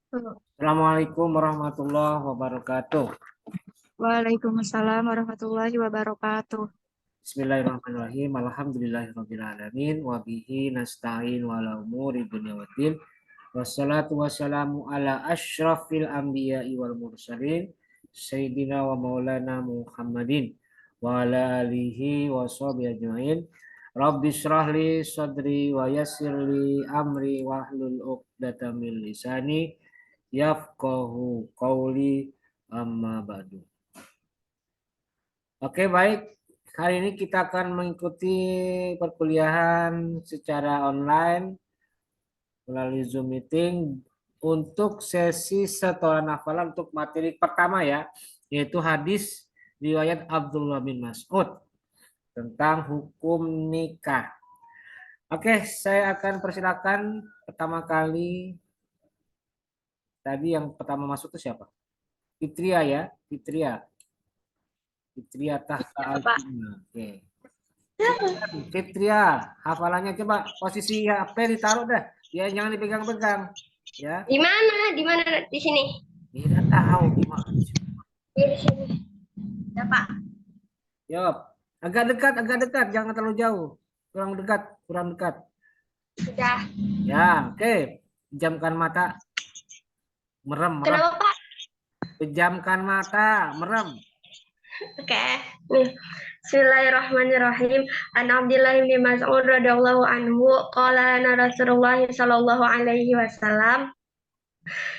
Assalamualaikum warahmatullahi wabarakatuh. Waalaikumsalam warahmatullahi wabarakatuh. Bismillahirrahmanirrahim. Alhamdulillahirabbil alamin wa bihi nasta'in wa ala umuri dunya waddin. Wassalatu wassalamu ala asyrafil anbiya'i wal mursalin sayyidina wa maulana Muhammadin wa ala alihi wa sahbihi ajmain. Rabbi shrah li sadri wa yassir li amri wahlul 'uqdatam min lisani yafqahu qawli amma ba'du. Oke, baik. Hari ini kita akan mengikuti perkuliahan secara online melalui Zoom meeting untuk sesi setoran hafalan untuk materi pertama ya, yaitu hadis riwayat Abdullah bin Mas'ud tentang hukum nikah. Oke, saya akan persilakan pertama kali tadi yang pertama masuk itu siapa? Fitria ya, Fitria. Fitria Tahta Ya, Pak. Altina. Oke. Fitria, hafalannya coba posisi HP ditaruh dah, ya jangan dipegang-pegang, ya. Di mana? Di mana? Di sini. Tidak tahu gimana. Di sini. Ya, Pak. Jawab. Agak dekat, jangan terlalu jauh. Kurang dekat, kurang dekat. Sudah. Ya, oke. Pejamkan mata, merem, merem. Kenapa, Pak? Pejamkan mata, merem. Oke. Nih. Bismillahirrahmanirrahim. An Abdullah bin Mas'ud radhiyallahu anhu qala lana Rasulullah sallallahu alaihi wasallam,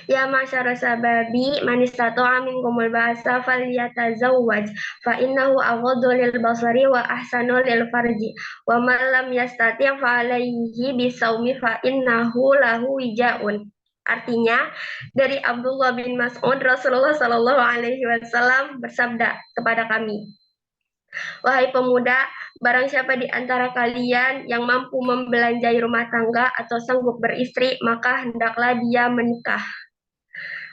ya masyara sababi man istata'a minkumul ba'sa falyatazawwaj fa innahu aghaddu lil basari wa ahsanu lil farji wa man lam yastati' fa alayhi bisawmi fa innahu lahu wijaun. Artinya, dari Abdullah bin Mas'ud, Rasulullah Shallallahu Alaihi Wasallam bersabda kepada kami, wahai pemuda, barang siapa di antara kalian yang mampu membelanjai rumah tangga atau sanggup beristri, maka hendaklah dia menikah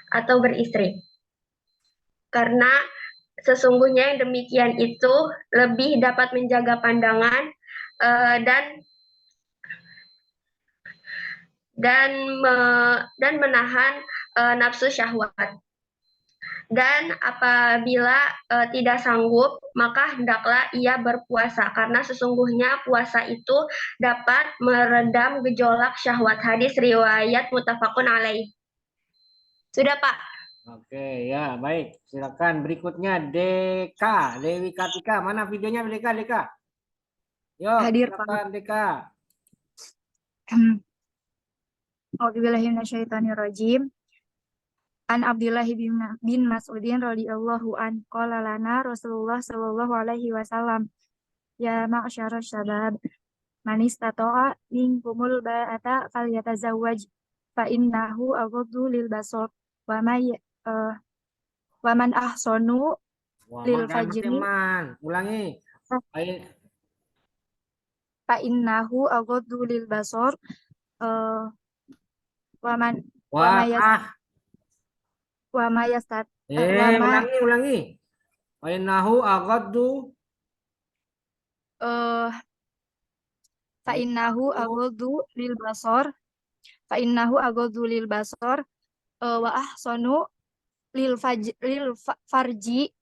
atau beristri. Karena sesungguhnya yang demikian itu lebih dapat menjaga pandangan dan dan menahan nafsu syahwat. Dan apabila tidak sanggup, maka hendaklah ia berpuasa karena sesungguhnya puasa itu dapat meredam gejolak syahwat. Hadis riwayat muttafaqun alaih. Sudah, Pak. Oke, ya baik. Silakan berikutnya Deka, Dewi Kartika. Mana videonya Deka, Deka? Yuk, Hadir, Pak. silakan Deka. A'udzubillahiminasyaitonirrajim. An Abdullah bin Mas'udin radhiyallahu an qala lana Rasulullah sallallahu alaihi wasallam, ya ma'syarasy syabab man istata'a minkumul ba'ata falyatazawwaj fa innahu aghaddu lil basar wa may wa man ahsanu Wah, lil makan fajri teman. Ulangi. Ayo. fa innahu aghaddu lil basar uh, wa man wa Wah, mayas wa mayastat wa ma ulangi. Fainahu aghaddu uh, fa innahu aghaddu lil basar fa innahu aghaddu lil basar wa ahsanu farji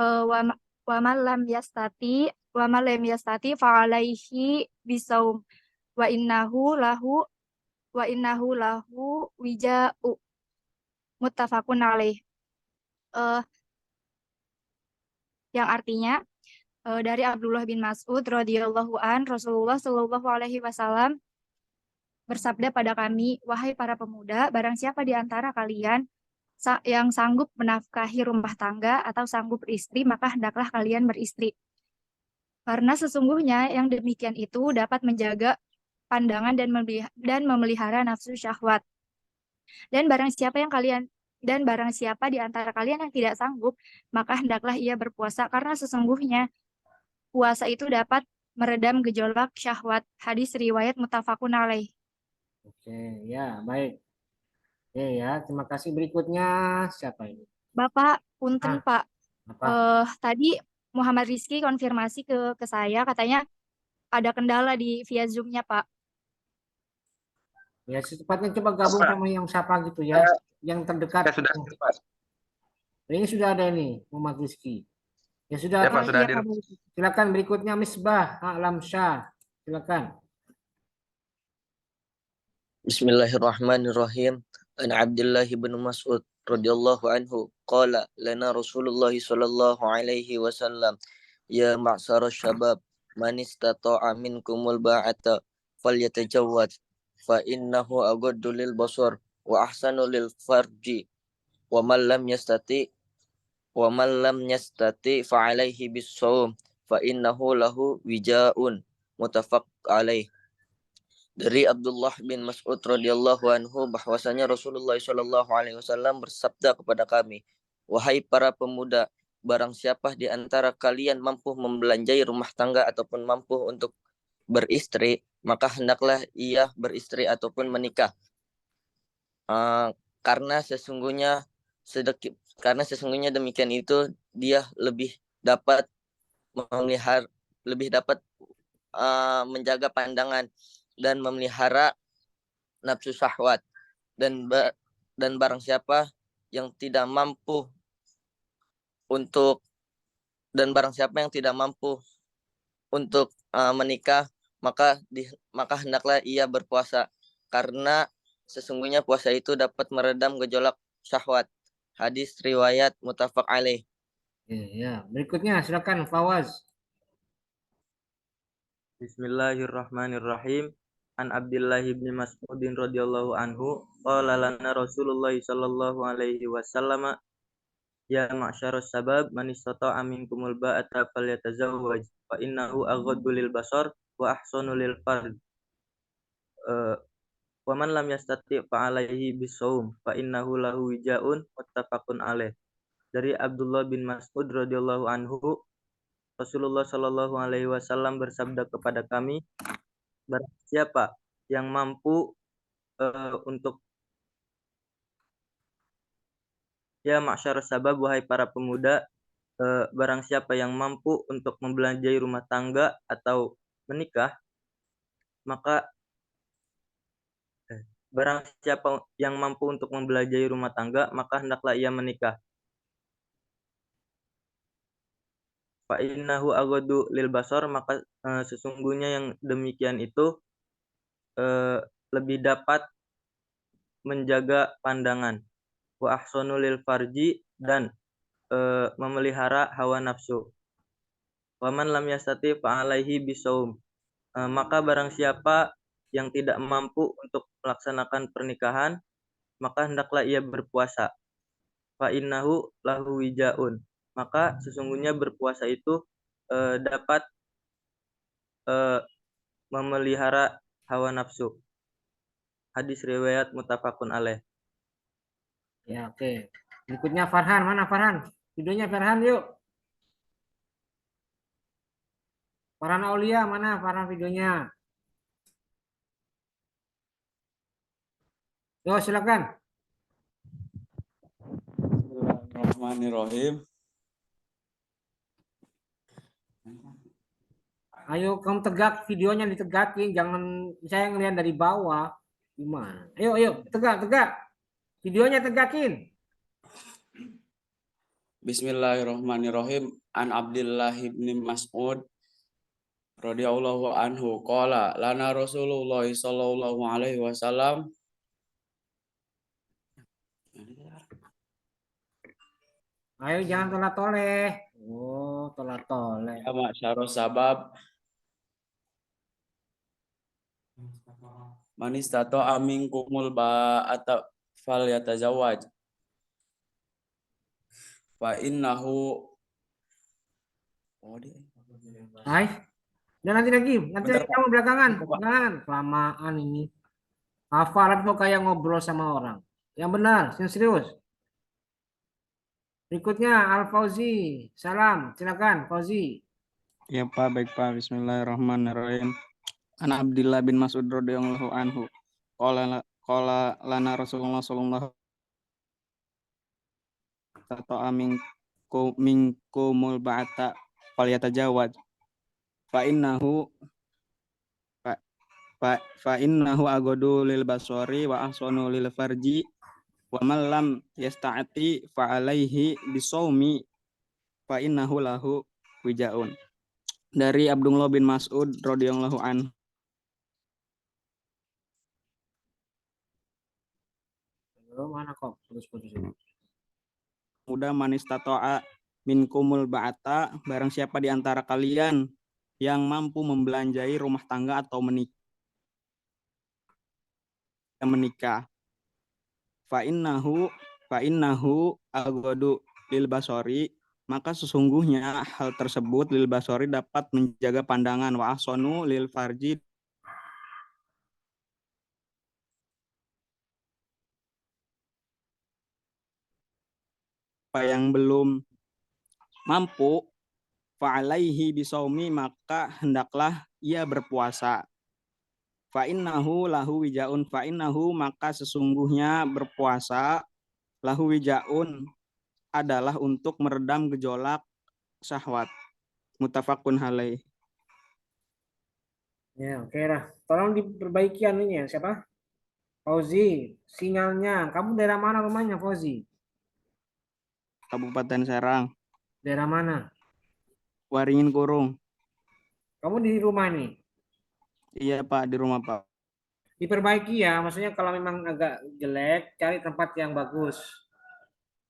wa man lam yastati fa alaihi bisaum wa innahu lahu wija'u muttafaqun alaih. Eh, yang artinya dari Abdullah bin Mas'ud radhiyallahu an, Rasulullah Shallallahu alaihi wasallam bersabda pada kami, wahai para pemuda, barang siapa di antara kalian yang sanggup menafkahi rumah tangga atau sanggup beristri, maka hendaklah kalian beristri. Karena sesungguhnya yang demikian itu dapat menjaga pandangan dan memelihara nafsu syahwat. Dan barang siapa di antara kalian yang tidak sanggup, maka hendaklah ia berpuasa karena sesungguhnya puasa itu dapat meredam gejolak syahwat. Hadis riwayat muttafaqun alaih. Oke, ya, baik. Oke ya, terima kasih. Berikutnya siapa ini? Bapak, punten Ah, Pak. apa? Tadi Muhammad Rizky konfirmasi ke saya, katanya ada kendala di via Zoom-nya, Pak. Ya, secepatnya coba gabung sama yang siapa gitu ya, yang terdekat. Ya sudah, Pak. Ini sudah ada ini, Muhammad Rizky. Ya sudah, Ya kan Pak, sudah iya. hadir. Silakan berikutnya Misbah Alam Syah. Silakan. Bismillahirrahmanirrahim. An Abdullah bin Mas'ud radhiyallahu anhu qala lana Rasulullah sallallahu alaihi wasallam ya ma'syara syabab man istata'a minkumul ba'ata falyatajawwad fa innahu aghaddu lil basar wa ahsanu lil farji wa man lam yastati fa alaihi bis shaum fa innahu lahu wijaun muttafaq alaih. Dari Abdullah bin Mas'ud radhiyallahu anhu bahwasanya Rasulullah Shallallahu alaihi wasallam bersabda kepada kami, "Wahai para pemuda, barang siapa di antara kalian mampu membelanjai rumah tangga ataupun mampu untuk beristri, maka hendaklah ia beristri ataupun menikah. Karena sesungguhnya demikian itu dia lebih dapat memelihara menjaga pandangan dan memelihara nafsu syahwat dan barang siapa yang tidak mampu untuk menikah maka hendaklah ia berpuasa karena sesungguhnya puasa itu dapat meredam gejolak syahwat. Hadis riwayat muttafaq alaih. Ya. Berikutnya silakan Fawaz. Bismillahirrahmanirrahim. An Abdullah bin Mas'udin radhiyallahu anhu qala lana Rasulullah sallallahu alaihi wasallam ya ma'syarus sabab man istata'a minkumul ba'ata falyatazawwaj fa innahu aghaddu lil basar wa ahsanu lil fard. Wa man lam yastati' fa alaihi bisawm fa innahu lahu wijaun muttafaqun alaih. Dari Abdullah bin Mas'ud radhiyallahu anhu, Rasulullah Shallallahu alaihi wasallam bersabda kepada kami, barang siapa yang mampu untuk ya ma'syar sabab wahai para pemuda, barang siapa yang mampu untuk membelanjai rumah tangga atau menikah, maka barang siapa yang mampu untuk membelanjai rumah tangga, maka hendaklah ia menikah. Fa innahu aghaddu lil basar, maka sesungguhnya yang demikian itu lebih dapat menjaga pandangan. Wa ahsanu lil farji, dan memelihara hawa nafsu. Waman lam yastati fa alaihi bisaum. Maka barang siapa yang tidak mampu untuk melaksanakan pernikahan, maka hendaklah ia berpuasa. Fa innahu lahu wijaun. Maka sesungguhnya berpuasa itu dapat memelihara hawa nafsu. Hadis riwayat muttafaqun alaih. Ya, oke. Berikutnya Farhan. Mana Farhan? Videonya Farhan yuk. Farhan Aulia, mana Farhan videonya? Yo, silakan. Bismillahirrahmanirrahim. Ayo kamu tegak, videonya ditegakin, jangan saya ngelihat dari bawah. Gimana? Ayo, tegak. Videonya tegakin. Bismillahirrahmanirrahim. An Abdullah bin Mas'ud radhiyallahu anhu qala lana Rasulullah sallallahu alaihi wasallam Ayo jangan toleh-toleh. Oh, toleh-toleh. ya ma'syarus sabab man istata'a minkumul ba'ata falyatazawwaj fa innahu Hai, dan nanti lagi Bentar, Pak. kamu belakangan. Bentar, Pak. Jangan, kelamaan ini. Hafalan kok kayak ngobrol sama orang. Yang benar, yang serius. Berikutnya Al Fauzi. Salam, silakan Fauzi. Ya Pak, baik Pak. Bismillahirrahmanirrahim. An Abdullah bin Mas'ud radhiyallahu anhu. Qala lana Rasulullah sallallahu alaihi wasallam minkumul ba'ata falyatajawaz. Fa fa innahu aghadu lil basari wa ahsanu lil farji wa man lam yasta'ti fa alaihi bisawmi fa innahu lahu wijaun. Dari Abdullah bin Mas'ud radhiyallahu anhu. Mana kok putus-putus ini? Muda manistato'a minkumul ba'ata, barang siapa di antara kalian yang mampu membelanjai rumah tangga atau menikah. Fa innahu aghadu lil basori, maka sesungguhnya hal tersebut lil basori dapat menjaga pandangan, wa ahsanu lil farji, yang belum mampu fa'alaihi bisaumi, maka hendaklah ia berpuasa. Fa'innahu lahu wijaun, fa'innahu, maka sesungguhnya berpuasa, lahu wijaun, adalah untuk meredam gejolak syahwat. Muttafaqun alaih. Ya, oke lah. Tolong diperbaiki anunya. Siapa? Fauzi, sinyalnya. Kamu daerah mana rumahnya, Fauzi? Kabupaten Serang, Daerah mana? Waringin Kurung. Kamu di rumah nih. Iya Pak, di rumah Pak. Diperbaiki ya. Maksudnya kalau memang agak jelek, cari tempat yang bagus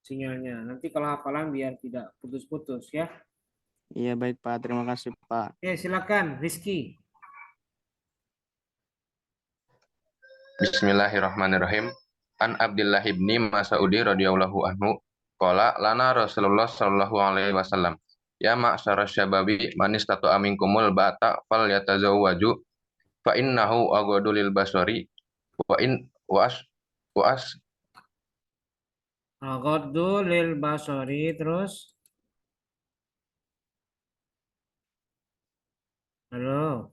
sinyalnya. Nanti kalau hafalan biar tidak putus-putus ya. Iya baik Pak, terima kasih Pak. Oke, silakan Rizky. Bismillahirrahmanirrahim. An Abdullah ibni Mas'udi radhiyallahu anhu qala lana Rasulullah sallallahu alaihi wasallam ya ma'syara syababi man istata'a minkumul bata fal yatazawwaju fa innahu aghadu lil basari wa in was was Aghaddu lil basari, terus. Halo.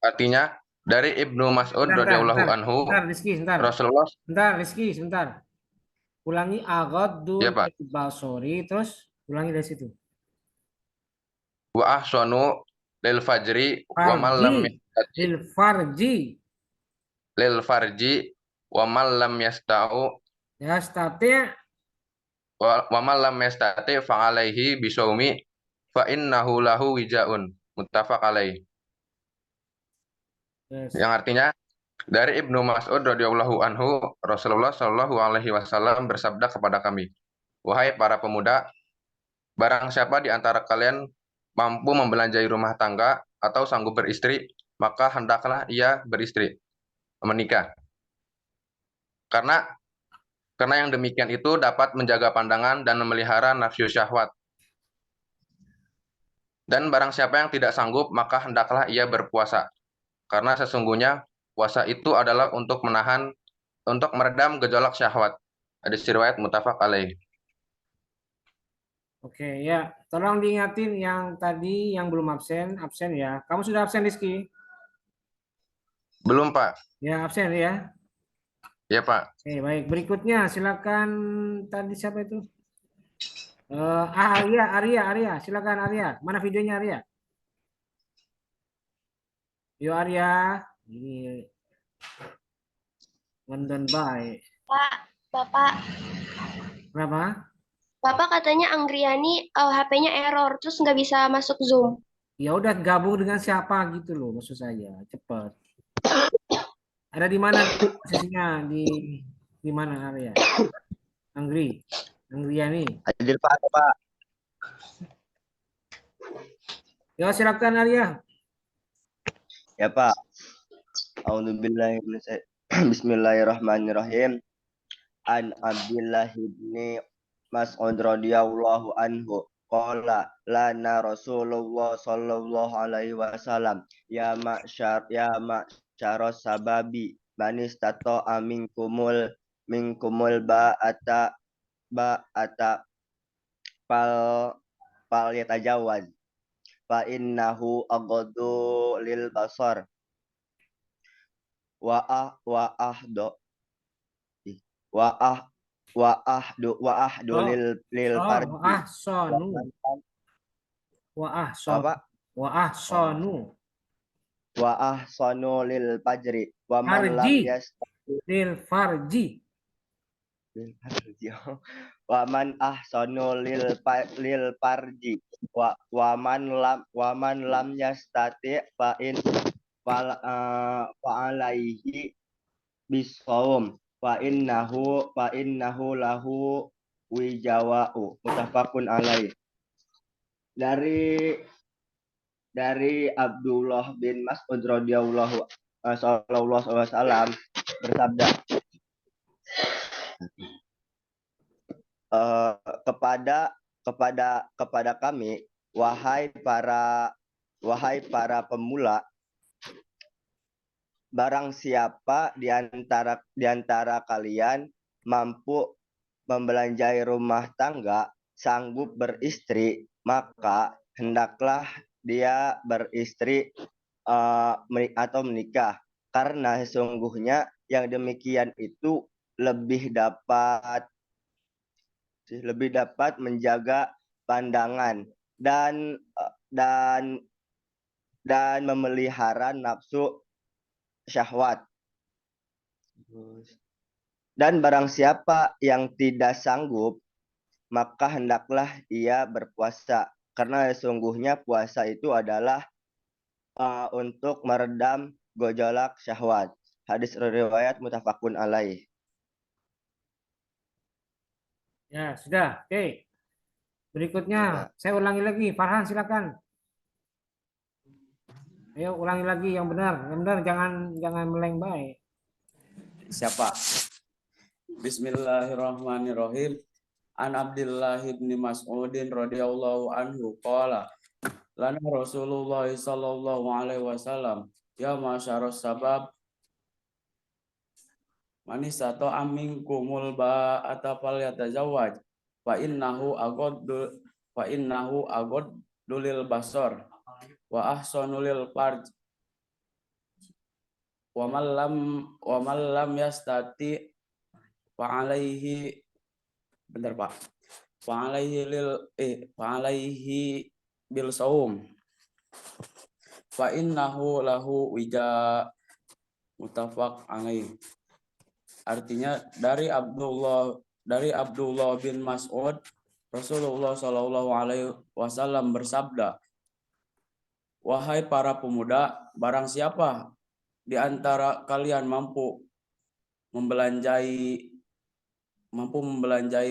artinya dari Ibnu Mas'ud radhiyallahu anhu Bentar, Rizky, sebentar. Rasulullah. Bentar, Rizky, sebentar. Ulangi aghaddu Ya, Pak. lil basari, terus ulangi dari situ. Wa ahsanu lil fajri wa man lam yastati Lil farji. lil farji wa man lam yasta'u Ya, stati. wa man lam yastati fa alaihi bisawmi fa innahu lahu wijaun. Muttafaq alaih. Yes. Yang artinya dari Ibnu Mas'ud radhiyallahu anhu Rasulullah shallallahu alaihi wasallam bersabda kepada kami, wahai para pemuda, barang siapa di antara kalian mampu membelanjai rumah tangga atau sanggup beristri, maka hendaklah ia beristri, menikah. Karena yang demikian itu dapat menjaga pandangan dan memelihara nafsu syahwat. Dan barang siapa yang tidak sanggup, maka hendaklah ia berpuasa. Karena sesungguhnya puasa itu adalah untuk meredam gejolak syahwat. Hadis riwayat muttafaq alaih. Oke, ya. Tolong diingatin yang tadi yang belum absen ya. Kamu sudah absen, Rizky? Belum, Pak. Ya, absen ya. Ya, Pak. Oke, baik. Berikutnya silakan, tadi siapa itu? Arya. Silakan Arya. Mana videonya Arya? Yo Arya. Ini London baik. Pak, Bapak. Berapa? Bapak katanya Anggriani HP-nya error, terus nggak bisa masuk Zoom. Ya udah gabung dengan siapa gitu loh, maksud saya. Cepat. Ada di mana posisinya? Di mana Arya? Anggriani. Hadir Pak. Ya silakan Arya. Ya Pak. Bismillahirrahmanirrahim. An Abdullah bin Mas'ud radhiyallahu anhu qala lana Rasulullah sallallahu alaihi wasallam ya ma'syar sababi man istata'a minkumul ba'ata fal yatajawaz fa innahu aghaddu lil basar wa ahdo wa ahdu Oh, lil oh, farji wa ahsanu. Wa apa ahsanu. Pak? Wa ahsanu. Wa ahsanu lil fajri wa man lam Farji. yastati Lil farji. lil farji wa man ahsanu lil farji wa man lam yastati fa alaihi bisawm fa innahu lahu wijawa'u muttafaqun alaih. Dari Abdullah bin Mas'ud radhiyallahu sallallahu alaihi wasallam bersabda, kepada kami, wahai para pemula, barang siapa di antara kalian mampu membelanjai rumah tangga, sanggup beristri, maka hendaklah dia beristri atau menikah, karena sesungguhnya yang demikian itu lebih dapat menjaga pandangan dan memelihara nafsu syahwat. Dan barang siapa yang tidak sanggup, maka hendaklah ia berpuasa, karena sesungguhnya puasa itu adalah untuk meredam gejolak syahwat. Hadis riwayat muttafaqun alaih. Ya, sudah. Oke. Berikutnya, saya ulangi lagi. Farhan, silakan. Ayo ulangi lagi yang benar. Yang benar, jangan melengbai. Siapa? Bismillahirrahmanirrahim. An Abdullah bin Mas'udin radhiyallahu anhu qala lana Rasulullah sallallahu alaihi wasallam ya masyarus sabab manisato aminkumul ba'ata falyatazawwaj fa innahu aghaddu lil basar wa ahsanu lil farj wa man lam yastati fa alaihi bentar Pak fa alaihi bil saum fa innahu lahu wija muttafaq alaih. Artinya dari Abdullah bin Mas'ud, Rasulullah Shallallahu alaihi wasallam bersabda, wahai para pemuda, barang siapa di antara kalian mampu membelanjai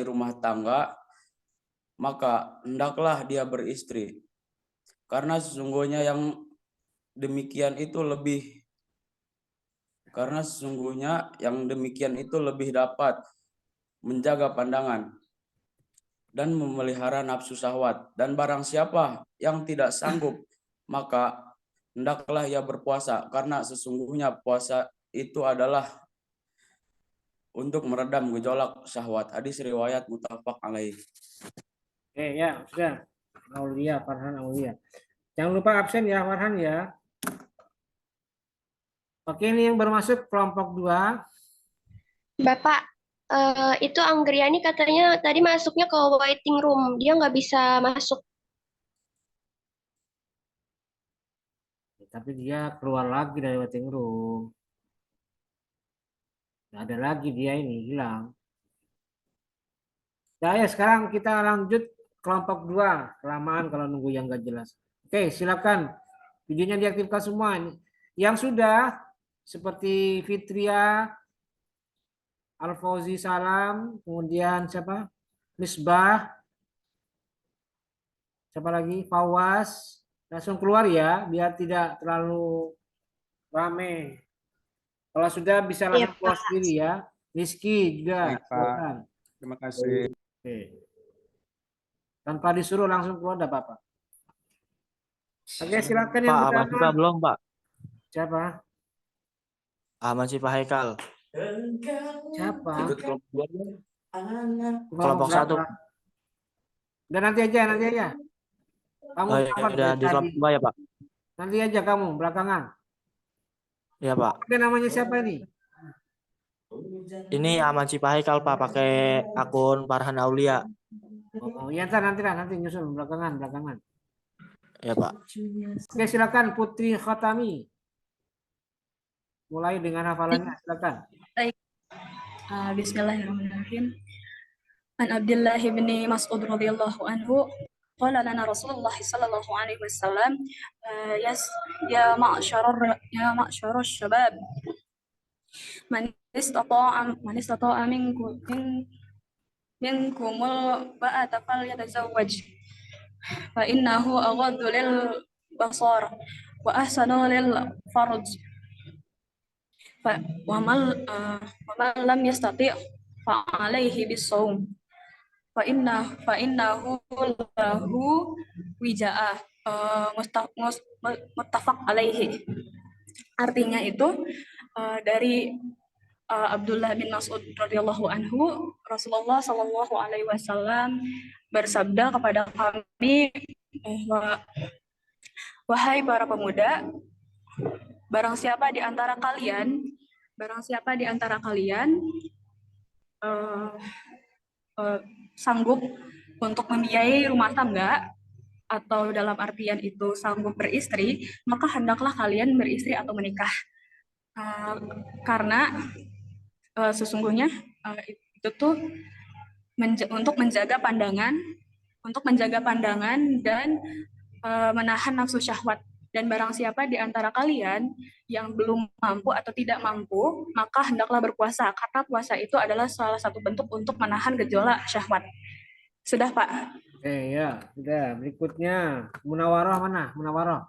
rumah tangga, maka hendaklah dia beristri, karena sesungguhnya yang demikian itu lebih dapat menjaga pandangan dan memelihara nafsu syahwat. Dan barang siapa yang tidak sanggup, maka hendaklah ia berpuasa, karena sesungguhnya puasa itu adalah untuk meredam gejolak syahwat. Hadis riwayat muttafaq alaih. Oke, ya, sudah. Aulia, Farhan Aulia. Jangan lupa absen ya, Farhan ya. Oke, ini yang bermasuk kelompok 2. Bapak, itu Anggriani katanya tadi masuknya ke waiting room, dia nggak bisa masuk. Tapi dia keluar lagi dari waiting room. Nggak ada lagi dia ini, hilang. Nah, ya sekarang kita lanjut kelompok 2. Kelamaan kalau nunggu yang nggak jelas. Oke, silakan. Videonya diaktifkan semua. Yang sudah, seperti Fitria, Al-Fauzi Salam, kemudian siapa? Misbah, siapa lagi? Fawaz. Langsung keluar ya, biar tidak terlalu rame. Kalau sudah bisa langsung keluar sendiri ya. Rizky juga. Baik, Pak. Terima kasih. Oke. Tanpa disuruh langsung keluar, tidak apa-apa. Oke, silakan yang Pak, pertama. Ahmad Sipa belum, Pak? Siapa? Ahmad Sipa Haikal. Siapa? Ikut kelompok 2. Kelompok 1. Udah nanti aja. Kamu Oh, ya, tamat udah dari di tadi. kelompok 2 ya, Pak? Nanti aja kamu belakangan. Iya, Pak. Oke, namanya siapa ini? Ini Aman Haikal Pak, pakai akun Farhan Aulia. Oh, ya ntar nanti lah, nanti nyusul belakangan. Ya Pak. Oke, silakan Putri Khatami. Mulai dengan hafalannya, silakan. Bismillahirrahmanirrahim. An Abdullah bin Mas'ud radhiyallahu anhu qala lana Rasulullah sallallahu alaihi wasallam ya ma'syarar syabab man istata'a minkumul ba'ata falyatazawwaj fa innahu aghaddu lil basar wa ahsanu lil farj wa man lam yastati' fa alaihi bisawm fa innahu lahu wija'ah muttafaq alaihi. Artinya itu dari Abdullah bin Mas'ud radhiyallahu anhu, Rasulullah Shallallahu alaihi wasallam bersabda kepada kami, wahai para pemuda, barang siapa di antara kalian sanggup untuk membiayai rumah tangga, atau dalam artian itu sanggup beristri, maka hendaklah kalian beristri atau menikah. Karena sesungguhnya itu tuh untuk menjaga pandangan dan menahan nafsu syahwat. Dan barang siapa di antara kalian yang belum mampu atau tidak mampu, maka hendaklah berpuasa, karena puasa itu adalah salah satu bentuk untuk menahan gejolak syahwat. Sudah, Pak? Ya, sudah. Berikutnya, Munawaroh mana? Munawaroh.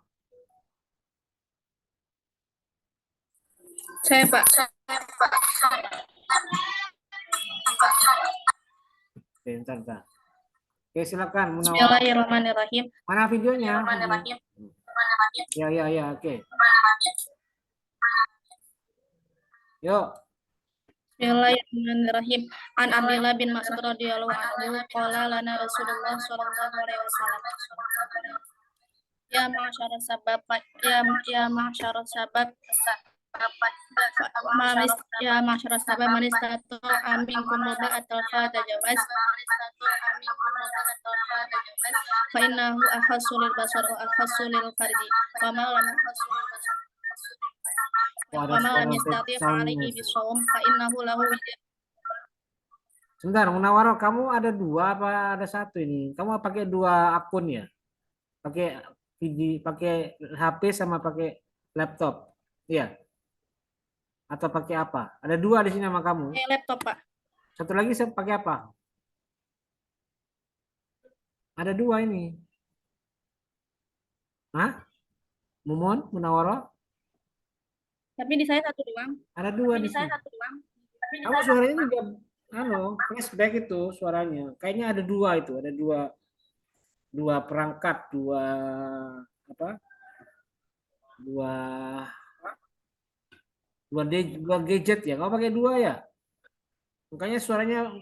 Saya, Pak. Oke, bentar. Oke, silakan Munawaroh. Bismillahirrahmanirrahim. Mana videonya? Ya, oke. Yuk. Bismillahirrahmanirrahim. An Abdullah bin Mas'ud radhiyallahu anhu qala lana Rasulullah sallallahu alaihi wasallam ya ma'syaras sabab man istata'a minkum ba'atal fatajawaz fa innahu ahassu lil basar wa ahassu lil farji wa ma lam yastati' fa alaihi bisawm fa innahu lahu. Sebentar, Munawaroh, kamu ada dua apa ada satu ini? Kamu pakai dua akun ya? Pakai video, pakai HP sama pakai laptop? Iya. Atau pakai apa? Ada dua di sini sama kamu. Laptop, Pak. Satu lagi saya pakai apa? Ada dua ini. Hah? Mumun, Munawaroh? Tapi di saya satu doang. Ada dua di sini. Kamu suaranya juga flashback itu suaranya. Kayaknya ada dua itu, ada dua perangkat, dua gadget ya. Kamu pakai dua ya? Makanya suaranya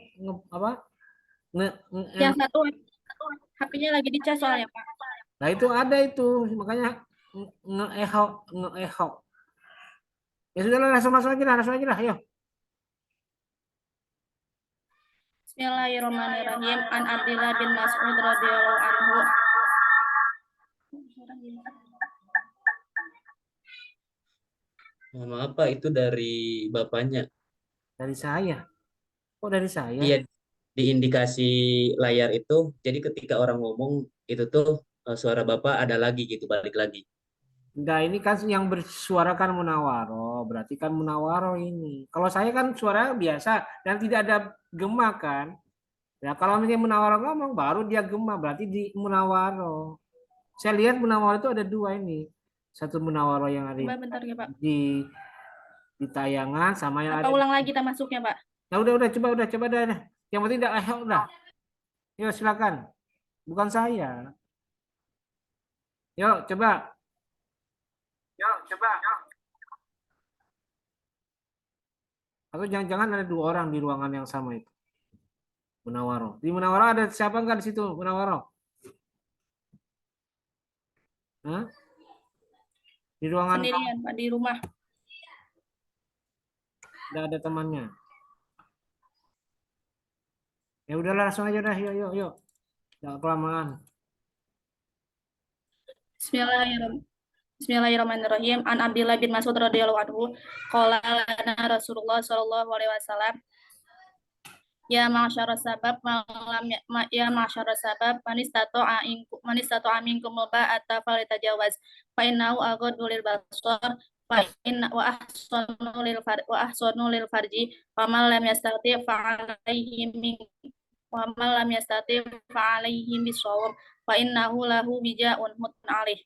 Yang satu HP-nya lagi dicas soalnya, Pak. Nah, itu ada itu, makanya nge-echo. Ya sudah, langsung lagi lah, ayo. Bismillahirrahmanirrahim. An Abdullah bin Mas'ud radhiyallahu anhu. Maaf Pak, itu dari bapaknya. Dari saya. Kok dari saya? Iya, di indikasi layar itu, jadi ketika orang ngomong itu tuh suara bapak ada lagi gitu, balik lagi. Enggak, ini kan yang bersuarakan Munawaroh, berarti kan Munawaroh ini. Kalau saya kan suara biasa dan tidak ada gema kan. Ya kalau misalnya Munawaroh ngomong baru dia gema, berarti di Munawaroh. Saya lihat Munawaroh itu ada dua ini. Satu Munawaroh yang ada Bentar ya, Pak. di tayangan sama yang ada. Ulang lagi kita masuknya, Pak. Ya udah coba dah. Yang penting udah. Yuk silakan. Bukan saya. Yuk coba. Atau jangan-jangan ada dua orang di ruangan yang sama itu. Munawaroh. Di Munawaroh ada siapa enggak di situ? Munawaroh. Hah? Di ruangan sendirian, Pak, di rumah. Nggak ada temannya. Ya udahlah langsung aja dah. Yuk, yuk, yuk. Jangan kelamaan. Bismillahirrahmanirrahim. Bismillahirrahmanirrahim. An Abdullah bin Mas'ud radhiyallahu anhu qala lana Rasulullah sallallahu alaihi wasallam ya ma'syara sabab ya ma'syara sabab man istata'a minkum ba'ata falitajawaz fa innahu aghaddu lil basar fa inna wa ahsanu lil farji wa man lam yastati fa alaihi min wa man lam yastati fa alaihi bisawm fa innahu lahu wija'un mut'alih.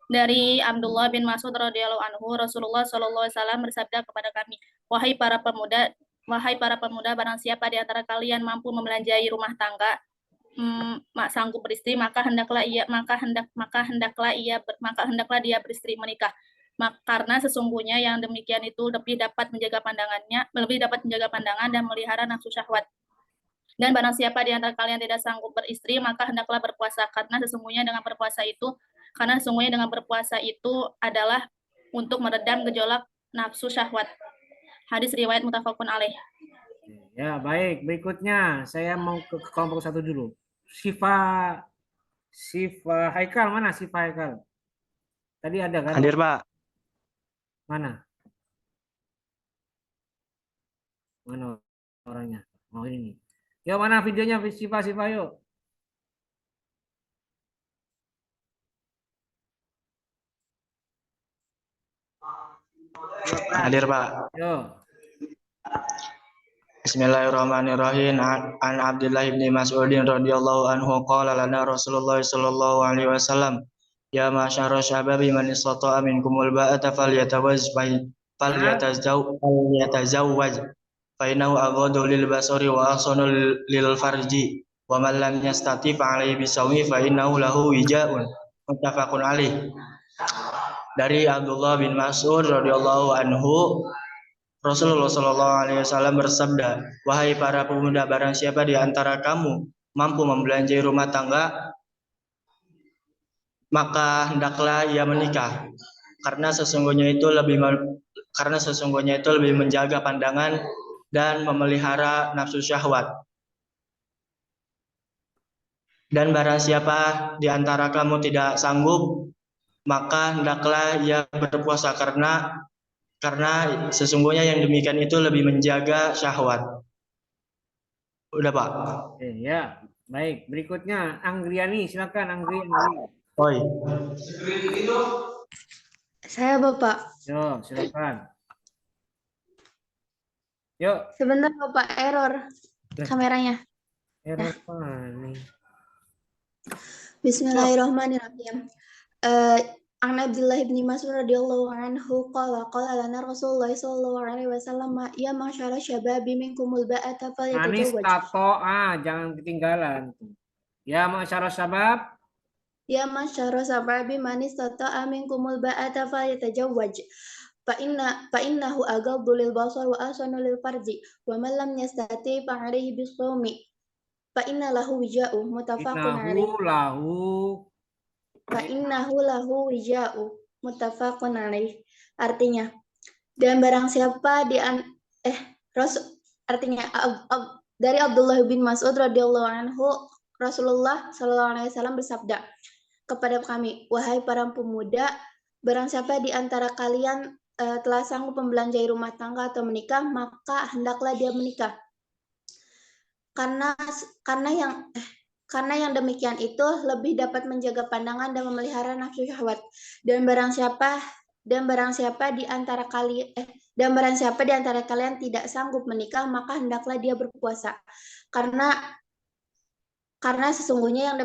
Dari Abdullah bin Mas'ud radhiyallahu anhu, Rasulullah shallallahu alaihi wasallam bersabda kepada kami, wahai para pemuda, barang siapa di antara kalian mampu membelanjai rumah tangga, sanggup beristri, maka hendaklah dia beristri menikah. Karena sesungguhnya yang demikian itu lebih dapat menjaga pandangan dan melihara nafsu syahwat. Dan barang siapa di antara kalian tidak sanggup beristri, maka hendaklah berpuasa, karena sesungguhnya dengan berpuasa itu adalah untuk meredam gejolak nafsu syahwat. Hadis riwayat muttafaqun alaih. Ya, baik. Berikutnya saya mau ke kelompok 1 dulu. Sifa Haikal, mana Sifa Haikal? Tadi ada kan? Hadir, Pak. Mana? Mana orangnya? Oh, ini. Yuk, mana videonya Sifa yuk. Hadir, Pak. Yuk. Bismillahirrahmanirrahim. An Abdullah bin Mas'ud radhiyallahu anhu qala lana Rasulullah sallallahu alaihi wasallam ya masyara syababi man istata'a minkumul ba'ata falyatazawwaj fa innahu aghaddu lil basari wa ahsanu lil farji wa man lam yastati fa alaihi bisawmi fa innahu lahu wija'un muttafaqun alaih. Dari Abdullah bin Mas'ud radhiyallahu anhu, Rasulullah Shallallahu Alaihi Wasallam bersabda, wahai para pemuda, barang siapa di antara kamu mampu membelanjai rumah tangga, maka hendaklah ia menikah, karena sesungguhnya itu lebih menjaga pandangan dan memelihara nafsu syahwat. Dan barang siapa di antara kamu tidak sanggup, maka hendaklah ia berpuasa, karena sesungguhnya yang demikian itu lebih menjaga syahwat. Udah, Pak. Ya, baik. Berikutnya Anggriani, silakan Anggriani. Oi. Saya Bapak. Yo, silakan. Yuk. Sebentar Bapak, error kameranya. Error apa nih? Bismillahirrahmanirrahim. An Abdullah bin Mas'ud radhiyallahu anhu qala lana Rasulullah sallallahu alaihi wasallam ya masyara syababi minkumul ba'ata falyatazawwaj. Jangan ketinggalan. Ya masyara syabab. Ya masyara syababi man istata'a minkumul ba'ata falyatazawwaj. Fa innahu aghaddu lil basar wa ahsanu lil farji wa man lam yastati fa 'alaihi bis-shawmi. Fa inna lahu wija'u muttafaqun alaih. Fa innahu lahu wija'u muttafaqun alaih. Artinya, dan barang siapa dari Abdullah bin Mas'ud radhiyallahu anhu, Rasulullah sallallahu alaihi wasallam bersabda kepada kami, wahai para pemuda, barang siapa di antara kalian telah sanggup membelanjai rumah tangga atau menikah, maka hendaklah dia menikah. Karena yang demikian itu lebih dapat menjaga pandangan dan memelihara nafsu syahwat. Dan barang siapa di antara kalian tidak sanggup menikah, maka hendaklah dia berpuasa. Karena sesungguhnya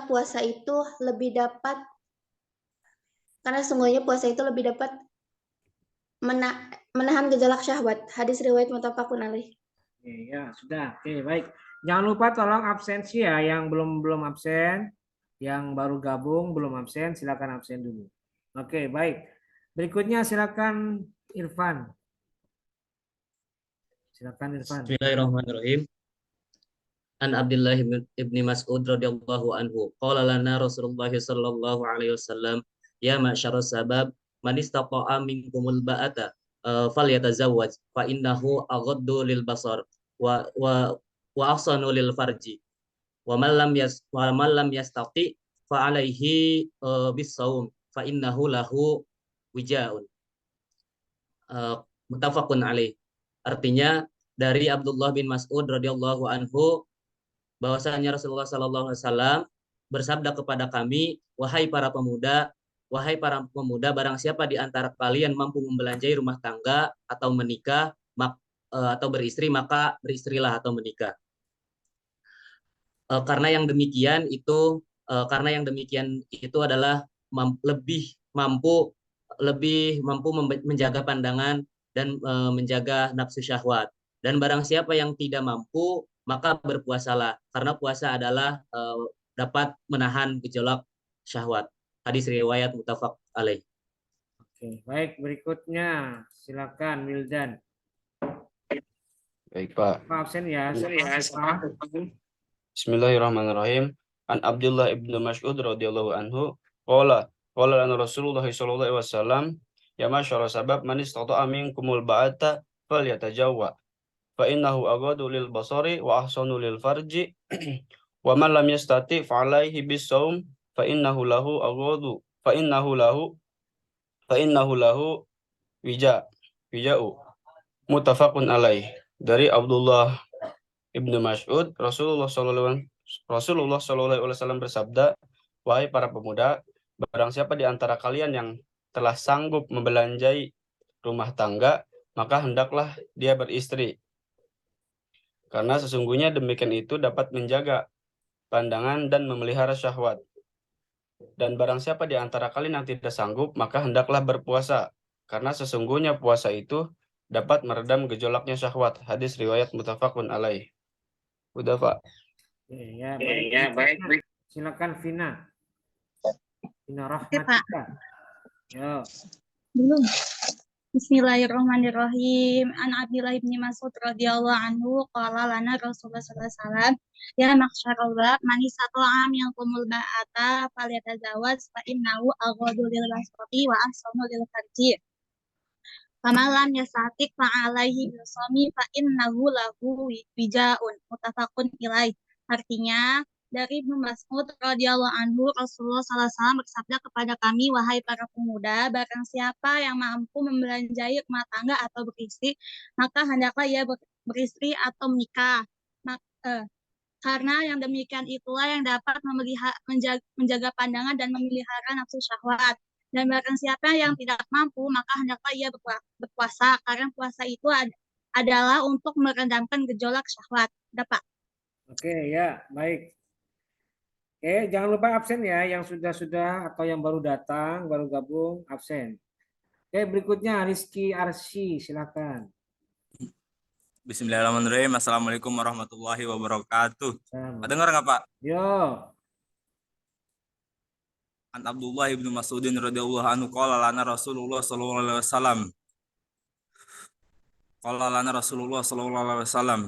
puasa itu lebih dapat menahan gejolak syahwat. Hadis riwayat muttafaqun alaih. Ya, sudah. Oke, baik. Jangan lupa tolong absensi ya, yang belum absen, yang baru gabung belum absen, silakan absen dulu. Oke, baik. Berikutnya silakan Irfan. Silakan Irfan. Bismillahirrahmanirrahim. An Abdullah ibni Mas'ud radhiyallahu anhu qala lana Rasulullah sallallahu alaihi wasallam ya ma'syarus sabab man istata'a minkumul ba'ata falyatazawwaj fa innahu aghaddu lil basar wa ahsanu lil farji wa man lam yastati fa alaihi bisawm fa innahu lahu wijaun. Muttafaqun alaih. Artinya dari Abdullah bin Mas'ud radhiyallahu anhu bahwasanya Rasulullah sallallahu alaihi wasallam bersabda kepada kami, wahai para pemuda, barang siapa di antara kalian mampu membelanjai rumah tangga atau menikah atau beristri, maka beristrilah atau menikah. Karena yang demikian itu adalah lebih mampu menjaga pandangan dan menjaga nafsu syahwat. Dan barang siapa yang tidak mampu, maka berpuasalah, karena puasa adalah dapat menahan gejolak syahwat. Hadis riwayat muttafaq alaih. Oke, baik, berikutnya silakan Wildan. Baik, Pak. Pak absen ya. Bismillahirrahmanirrahim. An Abdullah ibnu Mas'ud radhiyallahu anhu qala lana Rasulullah sallallahu alaihi wasallam ya masyara sabab man istata'a minkumul ba'ata falyatajawwa fa innahu aghadu lil basari wa ahsanu lil farji wa man lam yastati fa alaihi bisawm fa innahu lahu wija'u. Muttafaqun alaih. Dari Abdullah ibnu Mas'ud, Rasulullah sallallahu alaihi wasallam bersabda, wahai para pemuda, barang siapa di antara kalian yang telah sanggup membelanjai rumah tangga, maka hendaklah dia beristri. Karena sesungguhnya demikian itu dapat menjaga pandangan dan memelihara syahwat. Dan barang siapa di antara kalian yang tidak sanggup, maka hendaklah berpuasa. Karena sesungguhnya puasa itu dapat meredam gejolaknya syahwat. Hadis riwayat muttafaqun alaih. Udah, Pak. Ya, baik. Silakan Vina. Vina Rahmatika. Yo. Belum. Bismillahirrahmanirrahim. An Abdullah bin Mas'ud radhiyallahu anhu qala lana Rasulullah sallallahu alaihi wasallam ya masyarul man istata'a minkumul ba'ata falyatazawwaj fa innahu aghaddu lil basari wa ahsanu lil farji. Faman lam yastati' fa alaihi bisawmi fa innahu lahu wijaun. Muttafaqun ilaih. Artinya dari Ibnu Mas'ud radhiyallahu anhu Rasulullah SAW bersabda kepada kami, wahai para pemuda, barang siapa yang mampu membelanjai rumah tangga atau beristri, maka hendaklah ia beristri atau menikah. Karena yang demikian itulah yang dapat menjaga pandangan dan memelihara nafsu syahwat. Dan barang siapa yang tidak mampu, maka hendaklah ia berpuasa, karena puasa itu adalah untuk meredamkan gejolak syahwat. Dapat. Oke, ya, baik. Jangan lupa absen ya, yang sudah atau yang baru datang, baru gabung, absen. Berikutnya Rizky Arsy, silakan. Bismillahirrahmanirrahim. Assalamualaikum warahmatullahi wabarakatuh. Dengar nggak, Pak? Yo. An Abdullah ibnu Mas'udin radhiyallahu anhu qala lana Rasulullah sallallahu alaihi wasallam. Qala lana Rasulullah sallallahu alaihi wasallam.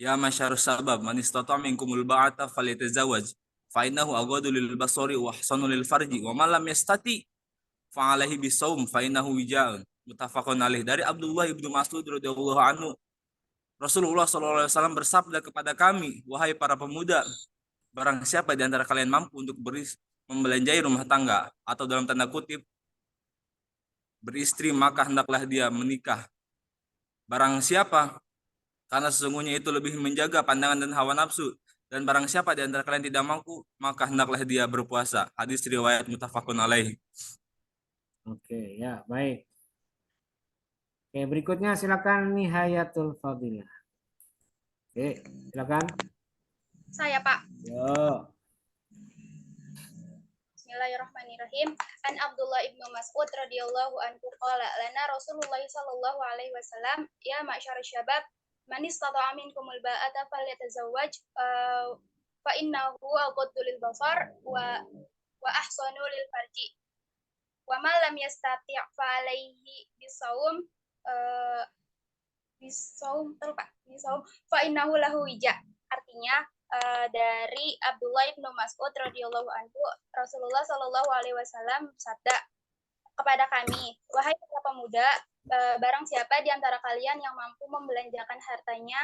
Ya masyarus sabab man istata'a minkumul ba'ata falyatazawwaj fa innahu aghaddu lil basari wa ahsanu lil farji wa man lam yastati fa alaihi bisawm fa innahu wija'un. Muttafaqun alaih. Dari Abdullah ibnu Mas'ud radhiyallahu anhu Rasulullah sallallahu alaihi wasallam bersabda kepada kami, wahai para pemuda, barang siapa di antara kalian mampu untuk membelanjai rumah tangga atau dalam tanda kutip beristri, maka hendaklah dia menikah. Barang siapa, karena sesungguhnya itu lebih menjaga pandangan dan hawa nafsu. Dan barang siapa di antara kalian tidak mampu, maka hendaklah dia berpuasa. Hadis riwayat muttafaqun alaih. Oke, ya, baik. Berikutnya silakan Nihayatul Fadilah. Silakan. Saya, Pak. Yo. Bismillahirrahmanirrahim. An Abdullah ibnu Mas'ud radhiyallahu anhu qala lana Rasulullah sallallahu alaihi wasallam ya ma'syarasy syabab man istata'a minkumul ba'ata falyatazawwaj fa innahu aghaddu lil basar wa ahsanu lil farji. Wa man lam yastati' fa alaihi bisawm fa innahu lahu wija. artinya dari Abdullah bin Mas'ud radhiyallahu anhu, Rasulullah Shallallahu alaihi wasallam bersabda kepada kami, wahai para pemuda, barang siapa di antara kalian yang mampu membelanjakan hartanya,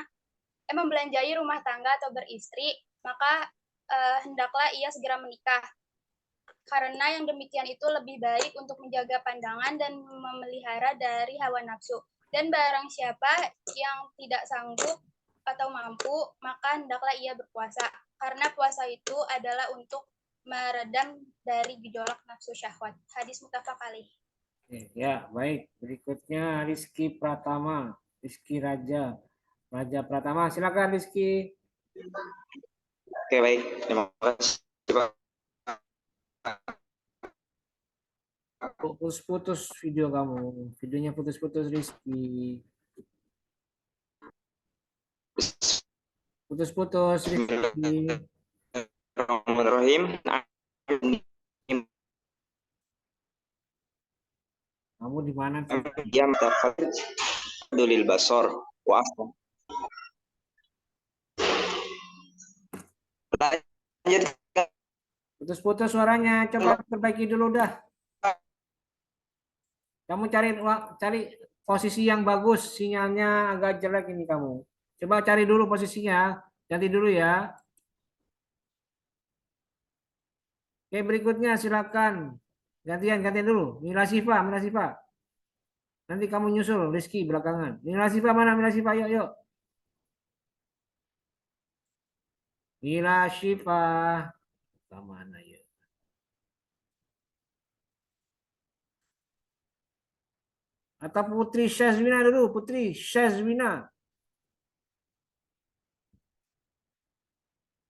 membelanjai rumah tangga atau beristri, maka hendaklah ia segera menikah. Karena yang demikian itu lebih baik untuk menjaga pandangan dan memelihara dari hawa nafsu. Dan barang siapa yang tidak sanggup atau mampu, maka hendaklah ia berpuasa. Karena puasa itu adalah untuk meredam dari gejolak nafsu syahwat. Hadis muttafaq alaih. Ya, baik. Berikutnya Rizky Pratama, Rizky Raja Pratama. Silakan Rizky. Oke, baik. Terima kasih, Pak. Putus-putus video kamu. Videonya putus-putus Rizky. Putus-putus Rizky. Bismillahirrahmanirrahim. Kamu di mana sih? Ya dalil basor wa afwan. Putus-putus suaranya. Coba perbaiki dulu dah. Kamu cari posisi yang bagus, sinyalnya agak jelek ini kamu. Coba cari dulu posisinya, ganti dulu ya. Oke, berikutnya silakan. Gantian dulu. Mila Sifa. Nanti kamu nyusul Rizky belakangan. Mila Sifa mana? Mila Sifa, yuk. Mila Sifa. Mana yuk? Atau Putri Syazwina dulu, Putri Syazwina.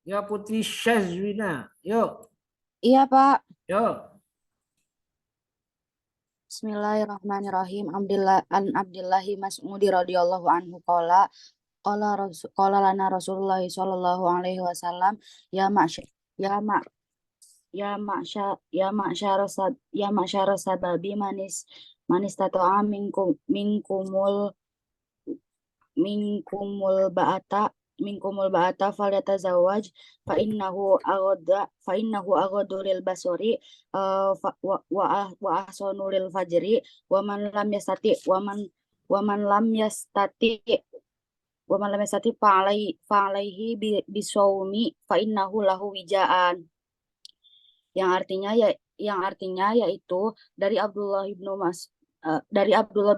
Ya, Putri Syazwina. Yuk. Iya, Pak. Yuk. Bismillahirrahmanirrahim. Abdillahi Mas'udi radhiyallahu anhu qala lana Rasulullah sallallahu alaihi wasallam ya ma'syara sababi manis tata'a minkumul ba'ata falyatazawwaj fa innahu aghaddu lil basari wa ahsanu lil fajri wa man lam yastati fa'alaihi bisawmi fa innahu lahu wijaan. Yang artinya yaitu dari Abdullah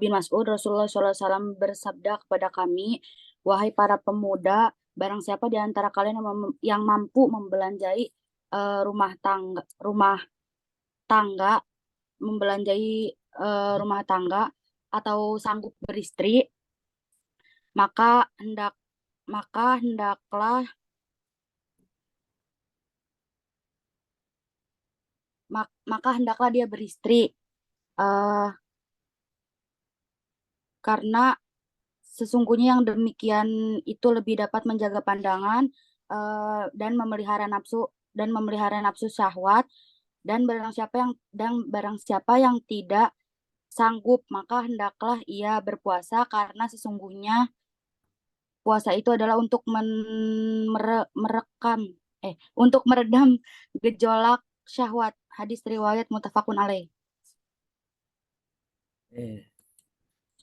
bin Mas'ud, Rasulullah SAW bersabda kepada kami, wahai para pemuda, barang siapa di antara kalian yang mampu membelanjai rumah tangga atau sanggup beristri, maka hendaklah dia beristri, karena sesungguhnya yang demikian itu lebih dapat menjaga pandangan dan memelihara nafsu syahwat. Dan barang siapa yang tidak sanggup, maka hendaklah ia berpuasa, karena sesungguhnya puasa itu adalah untuk meredam gejolak syahwat. Hadis riwayat muttafaqun alaih.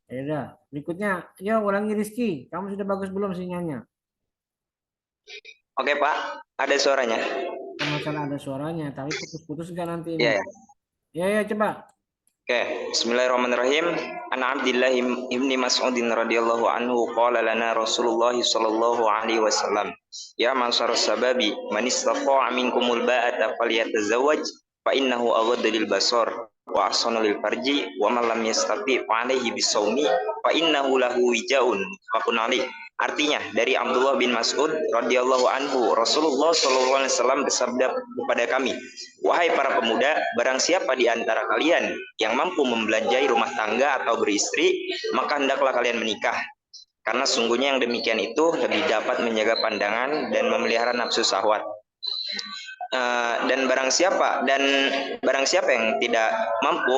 Ya udah, berikutnya, ya ulangi Rizky. Kamu sudah bagus belum sinyalnya? Oke, Pak, ada suaranya. Masalah ada suaranya, tapi putus-putus nggak nanti? Iya. Ya, coba. Oke, Bismillahirrahmanirrahim. An Abdillah ibni Mas'udin radhiyallahu anhu qala lana Rasulullah sallallahu alaihi wasallam, ya ma'syar sababi man istata'a minkumul ba'ata falyatazawwaj fa innahu aghaddu lil basar wa ahsanu lil farji wa man lam yastati fa alaihi bisawmi fa innahu lahu wijaun. Faqun alaih. Artinya dari Abdullah bin Mas'ud radhiyallahu anhu, Rasulullah sallallahu alaihi wasallam bersabda kepada kami, wahai para pemuda, barang siapa di antara kalian yang mampu membelanjai rumah tangga atau beristri, maka hendaklah kalian menikah. Karena sungguhnya yang demikian itu lebih dapat menjaga pandangan dan memelihara nafsu syahwat. Dan barang siapa yang tidak mampu,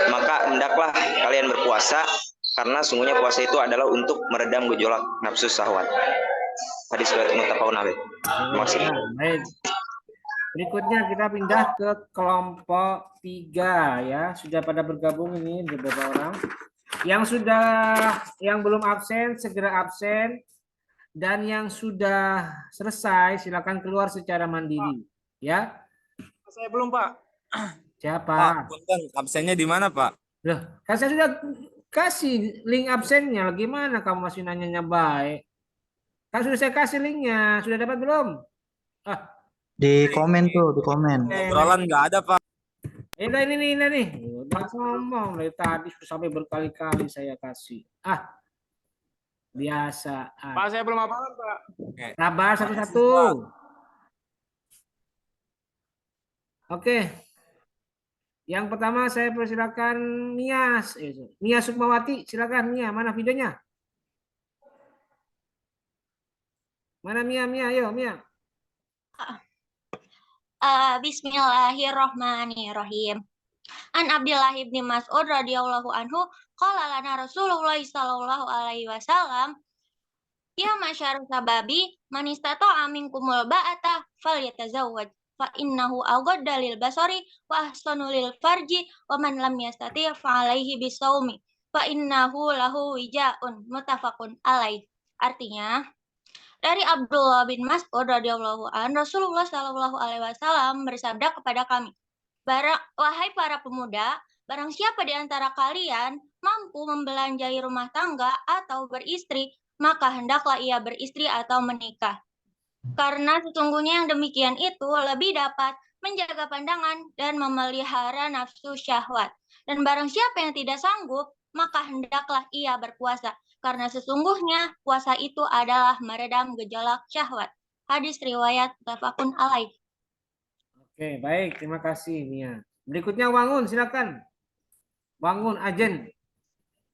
maka hendaklah kalian berpuasa, karena sungguhnya puasa itu adalah untuk meredam gejolak nafsu syahwat. Hadis riwayat muttafaqun alaih. Terima kasih. Ya, baik. Berikutnya kita pindah ke kelompok 3 ya. Sudah pada bergabung ini beberapa orang. Yang belum absen segera absen, dan yang sudah selesai silakan keluar secara mandiri ya. Saya belum, Pak. Siapa? Pak, punten, absennya di mana, Pak? Loh, kan saya sudah kasih link absennya. Gimana kamu masih nanyanya baik? Kan sudah saya kasih linknya. Sudah dapat belum? Di komen tuh, di komen. Obrolan nggak ada, Pak. Ini nih. Udah ngomong dari tadi sampai berkali-kali saya kasih. Biasa. Pak, saya belum apa-apa, Pak. Sabar satu-satu. Oke. Yang pertama saya persilakan Nias. Nia Sukmawati, silakan Nia. Mana videonya? Mana Mia? Ayo Mia. Bismillahirrahmanirrahim. An Abdullah bin Mas'ud radhiyallahu anhu qala lana Rasulullah sallallahu alaihi wasallam ya masyarus sababi man istata'a minkumul ba'ata falyatazawwaj fa innahu aghadda lil basari wa ahsanu lil farji wa man lam yastati' fa alaihi bisawmi fa innahu lahu wijaun muttafaqun alaih. Artinya, dari Abdullah bin Mas'ud radhiyallahu an, Rasulullah sallallahu alaihi wasallam bersabda kepada kami, wahai para pemuda, barang siapa di antara kalian mampu membelanjai rumah tangga atau beristri, maka hendaklah ia beristri atau menikah. Karena sesungguhnya yang demikian itu lebih dapat menjaga pandangan dan memelihara nafsu syahwat. Dan barang siapa yang tidak sanggup, maka hendaklah ia berpuasa. Karena sesungguhnya puasa itu adalah meredam gejolak syahwat. Hadis riwayat muttafaqun alaih. Oke, baik. Terima kasih, Mia. Berikutnya Wangun, silakan. Wangun, Ajen.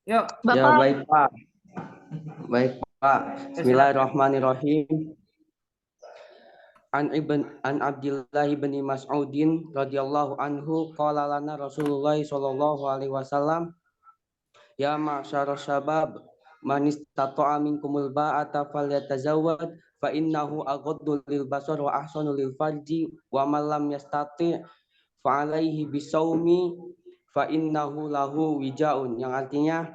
Yuk. Ya, baik, Pak. Baik, Pak. Bismillahirrahmanirrahim. An Abdullah bin Mas'udin radhiyallahu anhu qala lana Rasulullah sallallahu alaihi wasallam ya ma'syarasy syabab man istata'a minkumul ba'ata falyatazawwaj fa innahu aghaddu lil basar wa ahsanu lil farji wa man lam yastati' fa alaihi bisawmi fa innahu lahu wijaun, yang artinya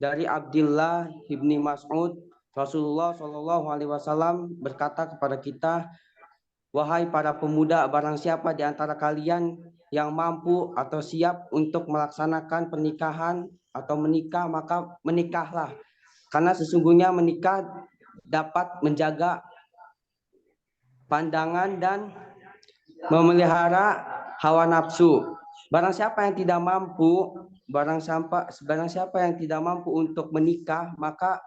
dari Abdullah bin Mas'ud, Rasulullah Shallallahu alaihi wasallam berkata kepada kita, wahai para pemuda, barang siapa di antara kalian yang mampu atau siap untuk melaksanakan pernikahan atau menikah, maka menikahlah. Karena sesungguhnya menikah dapat menjaga pandangan dan memelihara hawa nafsu. Barang siapa yang tidak mampu, barang siapa yang tidak mampu untuk menikah, maka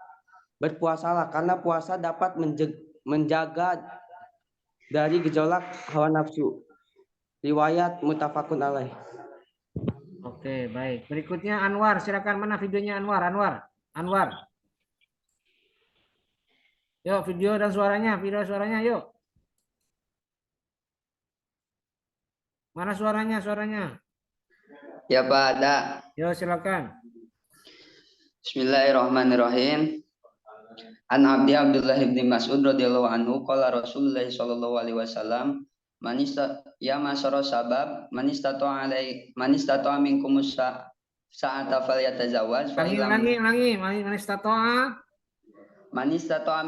berpuasalah. Karena puasa dapat menjaga dari gejolak hawa nafsu. Riwayat muttafaqun alaih. Oke, baik. Berikutnya Anwar, silakan. Mana videonya Anwar. Yuk, video dan suaranya, yuk. Mana suaranya? Ya, Pak, ada. Yuk, silakan. Bismillahirrahmanirrahim. An Abdullah bin Mas'ud radhiyallahu anhu qala Rasulullah sallallahu alaihi wasallam ya masyara sabab man istata'a minkum sa'ata falyatazawwaj fa Langi man istata'a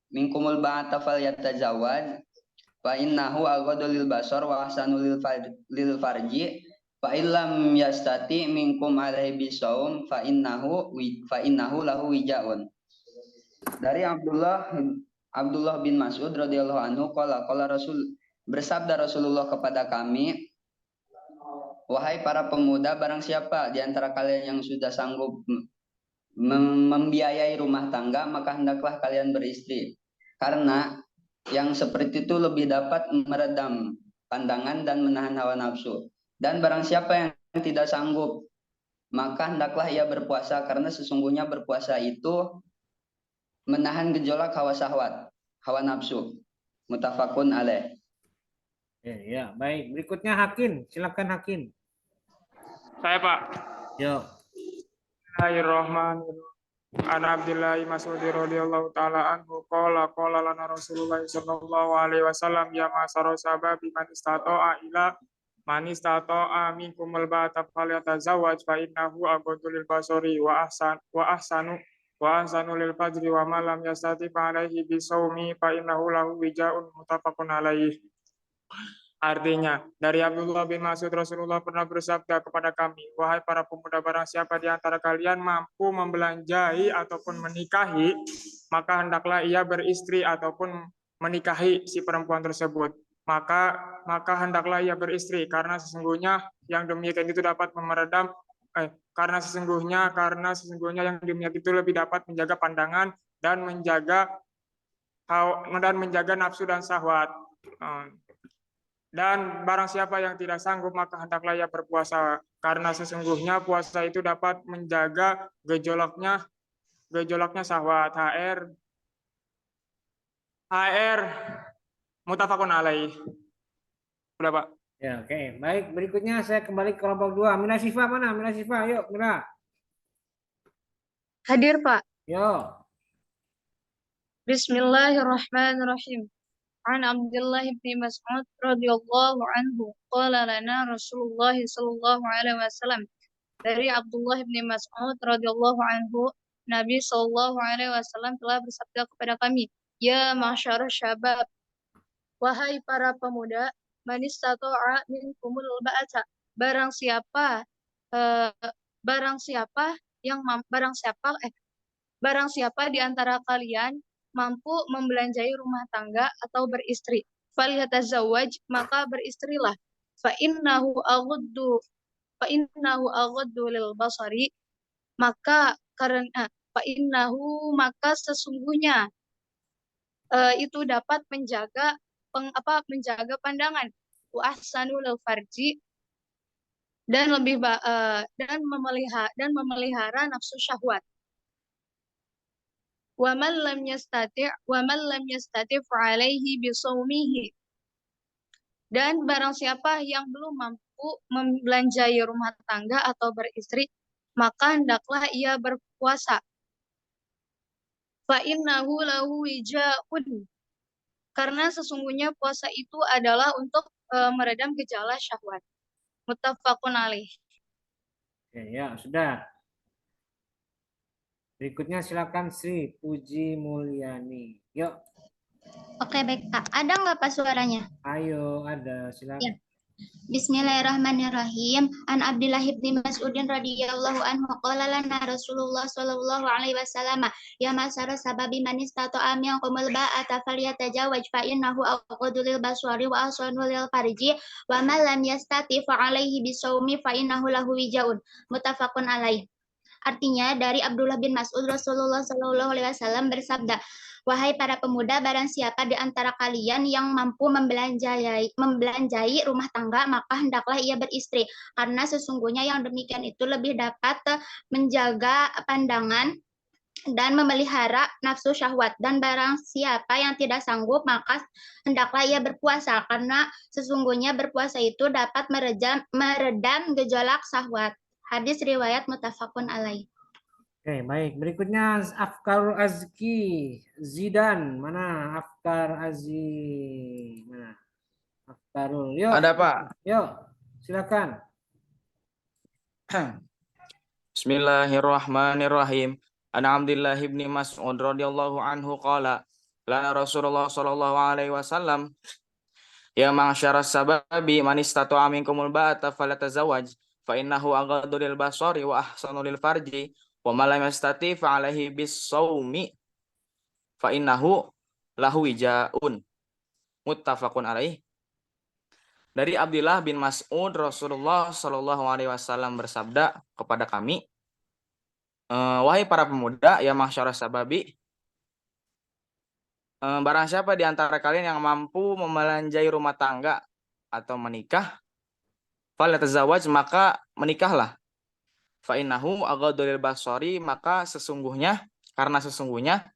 minkumul ba'ata falyatazawwaj fa innahu aghaddu lil basar wa ahsanu lil farji fa illam yastati minkum alaihi bisawm fa innahu lahu wijaun. Dari Abdullah bin Mas'ud radhiyallahu anhu qala bersabda Rasulullah kepada kami, wahai para pemuda, barang siapa di antara kalian yang sudah sanggup membiayai rumah tangga, maka hendaklah kalian beristri. Karena yang seperti itu lebih dapat meredam pandangan dan menahan hawa nafsu. Dan barang siapa yang tidak sanggup, maka hendaklah ia berpuasa, karena sesungguhnya berpuasa itu menahan gejolak hawa syahwat, hawa nafsu. Muttafaqun alaih. Ya, baik. Berikutnya Hakim, silakan Hakim. Saya, Pak. Yo. Bismillahirrahmanirrahim. An Abdullah bin Mas'ud radhiyallahu taala anhu qala lana Rasulullah sallallahu alaihi wasallam ya ma'syara sahabi man istata'a minkumul ba'ata falyatazawwaj fa innahu aghaddu lil basari wa ahsanu lil fajri wa ma lam yastati fa alaihi bisawmi fa innahu lahu wija'un muttafaqun alaihi. Artinya, dari Abdullah bin Mas'ud Rasulullah pernah bersabda kepada kami, wahai para pemuda, barang siapa di antara kalian mampu membelanjai ataupun menikahi, maka hendaklah ia beristri ataupun menikahi si perempuan tersebut. Maka hendaklah ia beristri, karena sesungguhnya yang demikian itu dapat karena sesungguhnya yang demikian itu lebih dapat menjaga pandangan dan menjaga nafsu dan syahwat. Dan barang siapa yang tidak sanggup maka hendaklah ia berpuasa, karena sesungguhnya puasa itu dapat menjaga gejolaknya syahwat. HR muttafaqun alaih. Udah, Pak. Ya, oke. Baik, berikutnya saya kembali ke kelompok 2. Mila Sifa mana? Mila Sifa, yuk, Mila. Hadir, Pak. Yo. Bismillahirrahmanirrahim. An Abdullah bin Mas'ud radhiyallahu anhu qala lana Rasulullah sallallahu alaihi wasallam. Dari Abdullah bin Mas'ud radhiyallahu anhu, Nabi sallallahu alaihi wasallam telah bersabda kepada kami, ya ma'syar syabab, wahai para pemuda, man istata'a minkumul ba'ata, barang siapa di antara kalian mampu membelanjai rumah tangga atau beristri, falyatazawwaj, maka beristrilah, fa innahu aghaddu lil basari, maka sesungguhnya itu dapat menjaga pandangan, wa ahsanu lil farji, dan memelihara nafsu syahwat. Wa man lam yastati' fa'alaihi bisawmihi. Dan barang siapa yang belum mampu membelanjai rumah tangga atau beristri, maka hendaklah ia berpuasa. Fa innahu lahu wija'un. Karena sesungguhnya puasa itu adalah untuk meredam gejala syahwat. Muttafaqun alaih. Ya, sudah. Berikutnya silakan Sri Puji Mulyani. Yuk. Oke, baik Pak. Ada nggak Pak suaranya? Ayo, ada. Silakan. Ya. Bismillahirrahmanirrahim. An Abdullah bin Mas'ud radhiyallahu anhu qala lana Rasulullah sallallahu alaihi wasallam, ya ma'syara sababi man istata'a minkumul ba'ata falyatajawwaj fa innahu aghaddu lil basari wa ahsanu lil farji wa man lam yastati fa alaihi bisawmi fa innahu lahu wija'un. Muttafaqun alaih. Artinya, dari Abdullah bin Mas'ud Rasulullah sallallahu alaihi wasallam bersabda, wahai para pemuda, barang siapa di antara kalian yang mampu membelanjai rumah tangga, maka hendaklah ia beristri, karena sesungguhnya yang demikian itu lebih dapat menjaga pandangan dan memelihara nafsu syahwat. Dan barang siapa yang tidak sanggup, maka hendaklah ia berpuasa, karena sesungguhnya berpuasa itu dapat meredam gejolak syahwat. Hadis riwayat muttafaqun alaih. Oke, baik. Berikutnya Afkar Azki Zidan. Mana Afkar Azki? Mana? Afkarul. Yuk. Ada, Pak. Yuk, silakan. Bismillahirrahmanirrahim. An Abdullah bin Mas'ud radhiyallahu anhu qala lana Rasulullah sallallahu alaihi wasallam, ya ma'syaras sababi man istata'a minkumul ba'ata falyatazawwaj fa innahu aghaddu lil basari wa ahsanu lil farji wa man lam yastati fa alaihi bisawmi fa innahu lahu wija'un. Muttafaqun alaih. Dari Abdullah bin Mas'ud Rasulullah sallallahu alaihi wasallam bersabda kepada kami, wahai para pemuda, ya ma'syaras sababi, barang siapa di antara kalian yang mampu membelanjai rumah tangga atau menikah, falyatazawwaj, maka menikahlah. Fa innahu aghaddu lil basari, maka sesungguhnya, karena sesungguhnya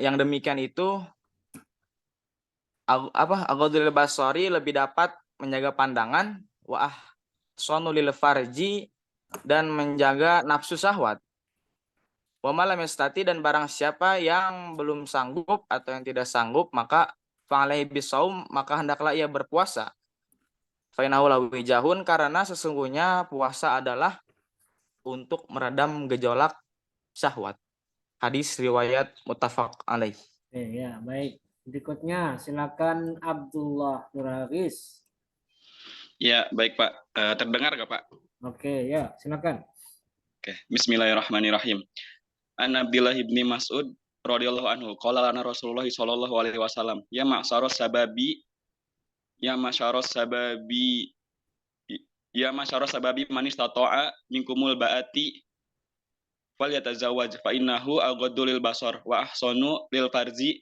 yang demikian itu aghaddu lil basari, lebih dapat menjaga pandangan, wa ahsanu lil farji, dan menjaga nafsu syahwat. Wa ma lam yastati, dan barang siapa yang belum sanggup atau yang tidak sanggup, maka fa'alaihi bisaum, maka hendaklah ia berpuasa. Fa innahu lahu wijahun, karena sesungguhnya puasa adalah untuk meredam gejolak syahwat. Hadis riwayat muttafaq alaih. Ya, baik. Berikutnya silakan Abdullah Nur Haris. Ya, baik Pak. Terdengar nggak Pak? Oke, ya, silakan. Oke, Bismillahirrahmanirrahim. An Abdillah ibni Mas'ud radhiyallahu anhu qala lana Rasulullah sallallahu alaihi wasallam ya ma'syaros sababi man istata'a minkumul ba'ati falyatazawwaj fa innahu aghaddu lil basar wa ahsanu lil farji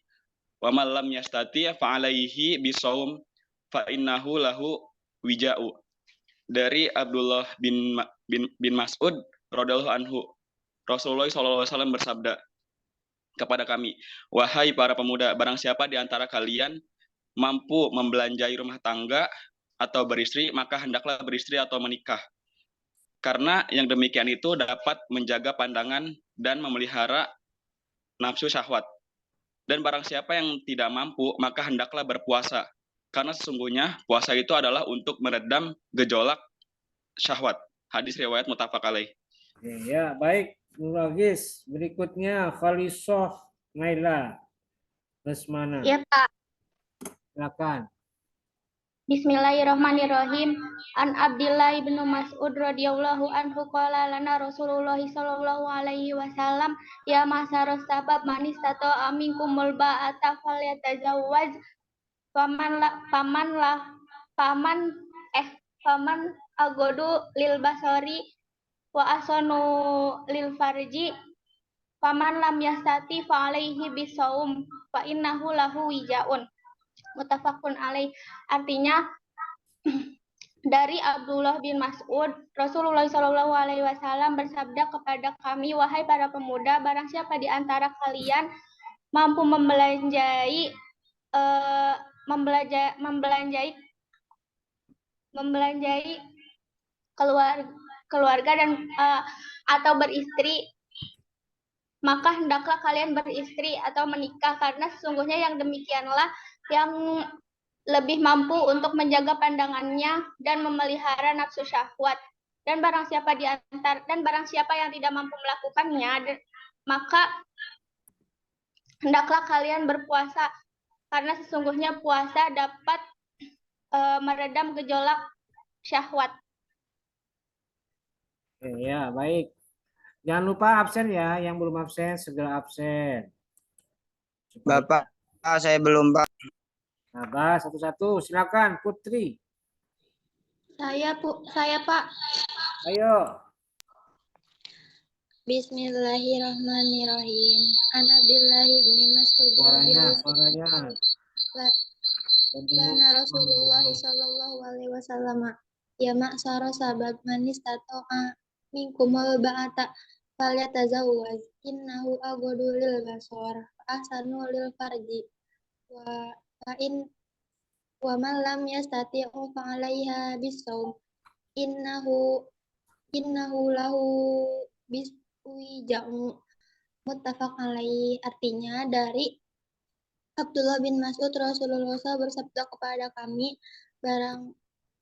wa man lam yastati fa alaihi bisawm fa innahu lahu wija'u. Dari Abdullah bin Mas'ud radhiyallahu anhu, Rasulullah SAW bersabda kepada kami, wahai para pemuda, barang siapa di antara kalian mampu membelanjai rumah tangga atau beristri, maka hendaklah beristri atau menikah. Karena yang demikian itu dapat menjaga pandangan dan memelihara nafsu syahwat. Dan barang siapa yang tidak mampu, maka hendaklah berpuasa. Karena sesungguhnya puasa itu adalah untuk meredam gejolak syahwat. Hadis riwayat muttafaq alaih. Ya, baik. Nuragis. Berikutnya Khalisah Naila Lesmana. Ya, Pak. Silakan. Bismillahirrahmanirrahim. An Abdillah bin Mas'ud radhiyallahu anhu qala lana Rasulullah sallallahu alaihi wasallam ya ma'syaras sabab man istata'a minkumul ba'ata falyatazawwaj paman agodu lil basari wa asanu lil farji paman lam yastati fa alaihi bisaum fa innahu lahu wijaun. Muttafaqun alaih. Artinya dari Abdullah bin Mas'ud, Rasulullah Shallallahu Alaihi Wasallam bersabda kepada kami, wahai para pemuda, barang siapa di antara kalian mampu membelanjai keluarga dan atau beristri, maka hendaklah kalian beristri atau menikah, karena sesungguhnya yang demikianlah yang lebih mampu untuk menjaga pandangannya dan memelihara nafsu syahwat. Dan barang siapa yang tidak mampu melakukannya, maka hendaklah kalian berpuasa, karena sesungguhnya puasa dapat meredam gejolak syahwat. Ya, baik. Jangan lupa absen ya, yang belum absen segera absen. Bapak, saya belum Pak. Sabar, satu-satu. Silakan, Putri. Saya Pak. Ayo. Bismillahirrahmanirrahim. An Abdillah bin Mas'ud Suaranya. Lana Rasulullah sallallahu alaihi wasallam ya ma'syara sabab man istata'a minkumul ba'ata falyatazawwaj innahu aghaddu lil basar ahsanu lil farji wa man lam yastati'u fa 'alaiha bisawm innahu lahu biswija'u. Muttafaq alaih. Artinya dari Abdullah bin Mas'ud, Rasulullah SAW bersabda kepada kami,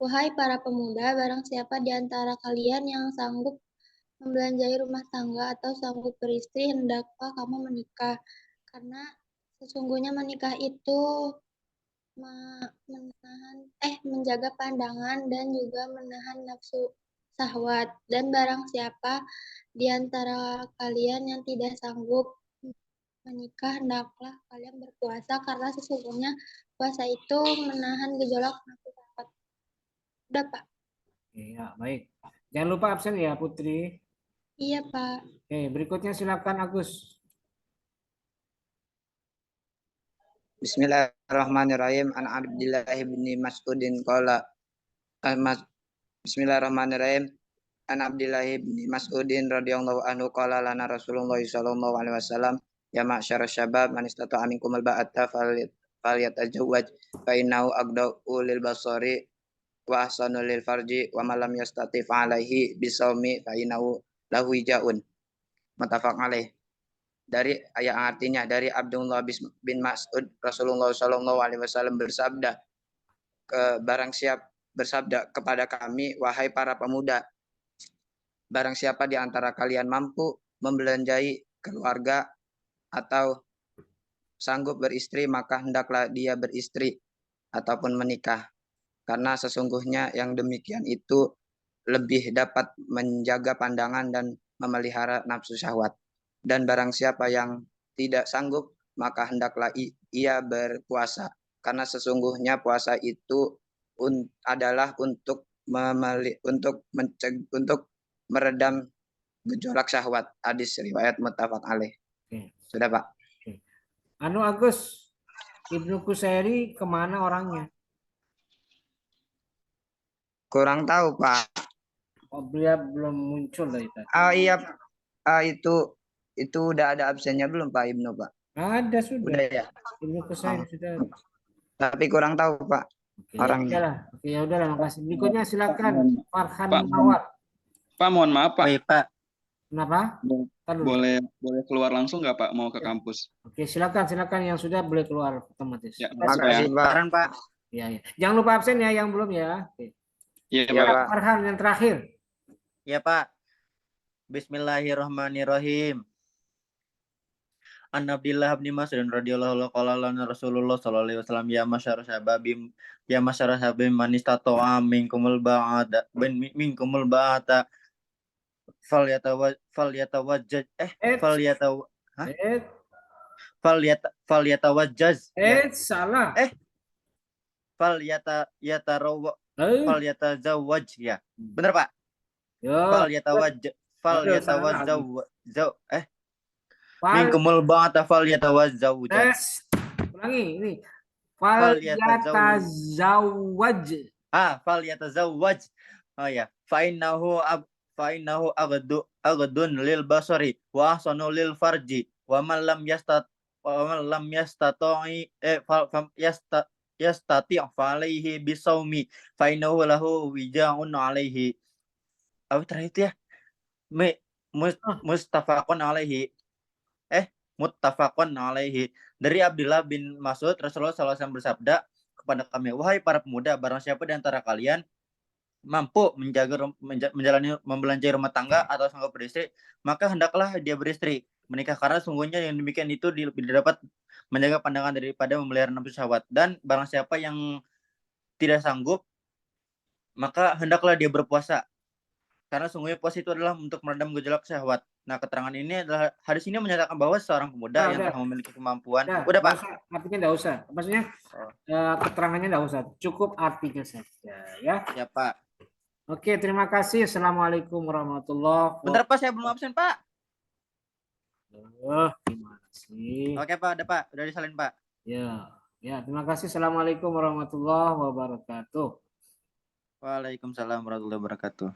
wahai para pemuda, barang siapa di antara kalian yang sanggup membelanjai rumah tangga atau sanggup beristri, hendaklah kamu menikah. Karena sesungguhnya menikah itu menjaga pandangan dan juga menahan nafsu syahwat. Dan barang siapa di antara kalian yang tidak sanggup menikah, hendaklah kalian berpuasa, karena sesungguhnya puasa itu menahan gejolak nafsu syahwat. Udah, Pak. Iya, baik. Jangan lupa absen ya, Putri. Iya, Pak. Oke, berikutnya silakan Agus. Bismillahirrahmanirrahim. An Abdillah bin Mas'udin qala Bismillahirrahmanirrahim. An Abdillah bin Mas'udin radhiyallahu anhu qala lana Rasulullah sallallahu alaihi wasallam ya ma'syaras syabab man istata'a minkumul ba'ata falyatazawwaj fa innahu aghdau lil basari wa ahsanu lil farji wa man lam yastati fa alaihi bisawmi fa innahu lahu wijaun. Muttafaq alaih. dari yang artinya dari Abdullah bin Mas'ud Rasulullah Shallallahu Alaihi Wasallam bersabda bersabda kepada kami, wahai para pemuda, barang siapa di antara kalian mampu membelanjai keluarga atau sanggup beristri, maka hendaklah dia beristri ataupun menikah, karena sesungguhnya yang demikian itu lebih dapat menjaga pandangan dan memelihara nafsu syahwat. Dan barang siapa yang tidak sanggup, maka hendaklah ia berpuasa, karena sesungguhnya puasa itu adalah untuk meredam gejolak syahwat. Hadis riwayat muttafaq alaih. Sudah, Pak. Anu Agus, Ibnu Qusairi kemana orangnya? Kurang tahu, Pak. Oh, beliau belum muncul dari tadi. Iya, itu udah ada absennya belum, Pak Ibnu, Pak? Ada sudah. Udah ya. Ibnu Qusairi sudah. Tapi kurang tahu, Pak. Oke, Orangnya. ya udahlah, makasih. Berikutnya silakan Farhan Mawar. Pak, mohon maaf Pak. Baik, Pak. Kenapa? Boleh keluar langsung nggak Pak, mau ke kampus? Oke, silakan yang sudah boleh keluar otomatis. Ya, makasih Pak. Ya. Jangan lupa absen ya yang belum ya. Oke. Iya, Pak. Farhan yang terakhir. Ya, Pak. Bismillahirrahmanirrahim. An Abdillah bin Mas'ud radhiyallahu anhu Rasulullah sallallahu alaihi wasallam ya masyarakat habim man istata'a minkumul ba'ata falyatawajjaj salah. Falyatazawwaj ya. Benar, Pak? Minkumul ba'ata falyatawajjaj. Ulangi ini. Falyatazawwaj. Falyatazawwaj. Oh ya. Fa innahu aghdun lil basari wa ahsanu lil farji wa man lam yastati fa alaihi bisawmi fa innahu lahu wija'un alaihi. Apa terakhir itu ya? Muttafaqun alaihi. Dari Abdullah bin Mas'ud Rasulullah SAW bersabda kepada kami, wahai para pemuda, barang siapa di antara kalian mampu membelanjai rumah tangga atau sanggup beristri, maka hendaklah dia beristri, menikah, karena sungguhnya yang demikian itu dapat menjaga pandangan daripada memelihara nafsu syahwat. Dan barang siapa yang tidak sanggup, maka hendaklah dia berpuasa, karena sungguhnya puasa itu adalah untuk meredam gejolak syahwat. Nah, keterangan ini adalah hadis ini menyatakan bahwa seorang pemuda yang telah memiliki kemampuan. Udah, Pak. Artinya enggak usah. Maksudnya keterangannya enggak usah. Cukup artinya saja ya. Ya, Pak. Oke, terima kasih. Assalamualaikum warahmatullahi wabarakatuh. Bentar, Pak, saya belum absen, Pak. Gimana sih? Oke, Pak, udah, Pak. Udah disalin, Pak. Ya, terima kasih. Assalamualaikum warahmatullahi wabarakatuh. Waalaikumsalam warahmatullahi wabarakatuh.